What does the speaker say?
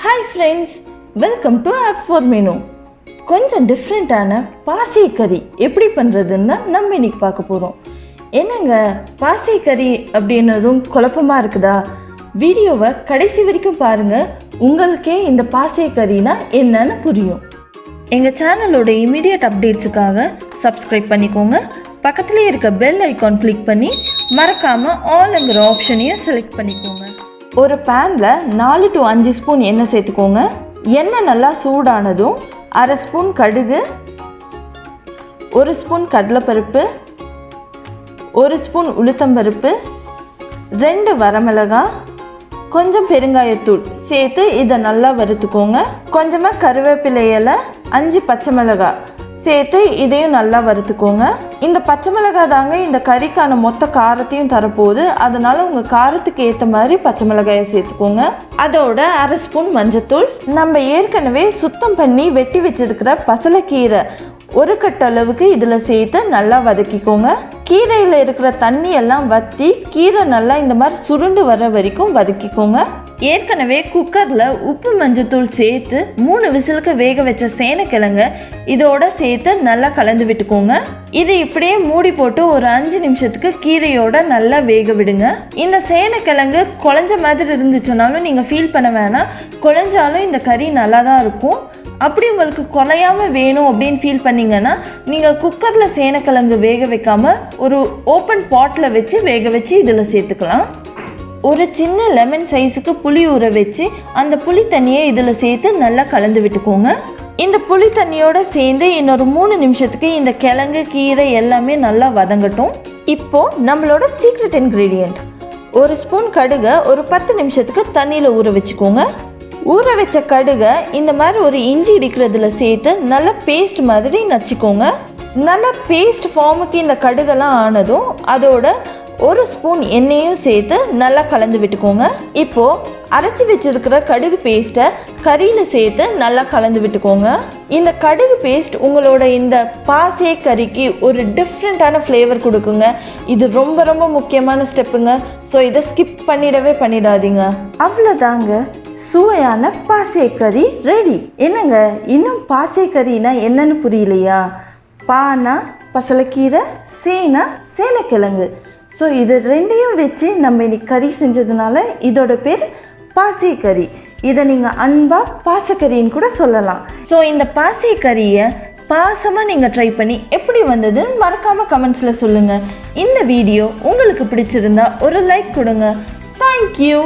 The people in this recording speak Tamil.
Hi friends, welcome to Ap4Menu. கொஞ்சம் டிஃப்ரெண்ட்டான பாசி கறி எப்படி பண்ணுறதுன்னு நம்ம இன்னைக்கு பார்க்க போகிறோம். என்னங்க பாசி கறி அப்படின்னதும் குழப்பமாக இருக்குதா? வீடியோவை கடைசி வரைக்கும் பாருங்கள், உங்களுக்கே இந்த பாசி கறினா என்னன்னு புரியும். எங்கள் சேனலோட இமீடியட் அப்டேட்ஸுக்காக சப்ஸ்கிரைப் பண்ணிக்கோங்க. பக்கத்துலேயே இருக்க பெல் ஐக்கான் கிளிக் பண்ணி மறக்காமல் ஆல்ங்கிற ஆப்ஷனையும் செலக்ட் பண்ணிக்கோங்க. ஒரு பேனில் 4 to 5 ஸ்பூன் எண்ணெய் சேர்த்துக்கோங்க. எண்ணெய் நல்லா சூடானதும் 1/2 ஸ்பூன் கடுகு, 1 ஸ்பூன் கடலைப்பருப்பு, 1 ஸ்பூன் உளுத்தம்பருப்பு, 2 வரமிளகாய், கொஞ்சம் பெருங்காயத்தூள் சேர்த்து இதை நல்லா வறுத்துக்கோங்க. கொஞ்சமாக கருவேப்பிலை இலை, 5 பச்சை மிளகாய் சேர்த்து இதையும் நல்லா வறுத்துக்கோங்க. இந்த பச்சை மிளகாய் தாங்க இந்த கறிக்கான மொத்த காரத்தையும் தரப்போகுது. அதனால உங்கள் காரத்துக்கு ஏற்ற மாதிரி பச்சை மிளகாயை சேர்த்துக்கோங்க. அதோட 1/2 ஸ்பூன் மஞ்சத்தூள், நம்ம ஏற்கனவே சுத்தம் பண்ணி வெட்டி வச்சிருக்கிற பசலை கீரை 1 கட்டு அளவுக்கு இதில் சேர்த்து நல்லா வதக்கிக்கோங்க. கீரையில் இருக்கிற தண்ணி எல்லாம் வற்றி கீரை நல்லா இந்த மாதிரி சுருண்டு வர வரைக்கும் வதக்கிக்கோங்க. ஏற்கனவே குக்கரில் உப்பு மஞ்சத்தூள் சேர்த்து 3 விசிலுக்கு வேக வச்ச சேனைக்கிழங்க இதோட சேர்த்து நல்லா கலந்து விட்டுக்கோங்க. இது இப்படியே மூடி போட்டு ஒரு 5 நிமிஷத்துக்கு கீரையோட நல்லா வேக விடுங்க. இந்த சேனைக்கிழங்கு குழஞ்ச மாதிரி இருந்துச்சுனாலும் நீங்கள் ஃபீல் பண்ண வேணாம், குழஞ்சாலும் இந்த கறி நல்லா தான் இருக்கும். அப்படி உங்களுக்கு குறையாமல் வேணும் அப்படின்னு ஃபீல் பண்ணிங்கன்னா நீங்கள் குக்கரில் சேனைக்கிழங்கு வேக வைக்காமல் ஒரு ஓப்பன் பாட்டில் வச்சு வேக வச்சு இதில் சேர்த்துக்கலாம். ஒரு சின்ன லெமன் சைஸுக்கு புளி ஊற வச்சு அந்த புளி தண்ணியை இதில் சேர்த்து நல்லா கலந்து விட்டுக்கோங்க. இந்த புளி தண்ணியோடு சேர்ந்து இன்னொரு 3 நிமிஷத்துக்கு இந்த கிழங்கு கீரை எல்லாமே நல்லா வதங்கட்டும். இப்போது நம்மளோட சீக்ரெட் இன்க்ரீடியண்ட், 1 ஸ்பூன் கடுகை ஒரு 10 நிமிஷத்துக்கு தண்ணியில் ஊற வச்சுக்கோங்க. ஊற வச்ச கடுகை இந்த மாதிரி ஒரு இஞ்சி இடிக்கிறதுல சேர்த்து நல்லா பேஸ்ட் மாதிரி நச்சுக்கோங்க. நல்லா பேஸ்ட் ஃபார்முக்கு இந்த கடுகெல்லாம் ஆனதும் அதோட 1 ஸ்பூன் எண்ணெயும் சேர்த்து நல்லா கலந்து விட்டுக்கோங்க. இப்போது அரைச்சி வச்சிருக்கிற கடுகு பேஸ்ட்டை கறியில் சேர்த்து நல்லா கலந்து விட்டுக்கோங்க. இந்த கடுகு பேஸ்ட் உங்களோட இந்த பாசி கறிக்கு ஒரு டிஃப்ரெண்ட்டான ஃப்ளேவர் கொடுக்குங்க. இது ரொம்ப ரொம்ப முக்கியமான ஸ்டெப்புங்க. ஸோ இதை ஸ்கிப் பண்ணிடாதீங்க. அவ்வளோதாங்க, சுவையான பாசி கறி ரெடி. என்னங்க இன்னும் பாசி கறினா என்னன்னு புரியலையா? பானா பசலைக்கீரை, சேனா சேனைக்கிழங்கு. ஸோ இது ரெண்டையும் வச்சு நம்ம இன்னைக்கு கறி செஞ்சதுனால இதோட பேர் பாசி கறி. இதை நீங்கள் அன்பாக பாசக்கறின்னு கூட சொல்லலாம். ஸோ இந்த பாசி கறியை பாசமாக நீங்கள் ட்ரை பண்ணி எப்படி வந்ததுன்னு மறக்காமல் கமெண்ட்ஸில் சொல்லுங்கள். இந்த வீடியோ உங்களுக்கு பிடிச்சிருந்தா ஒரு லைக் கொடுங்க. தேங்க்யூ.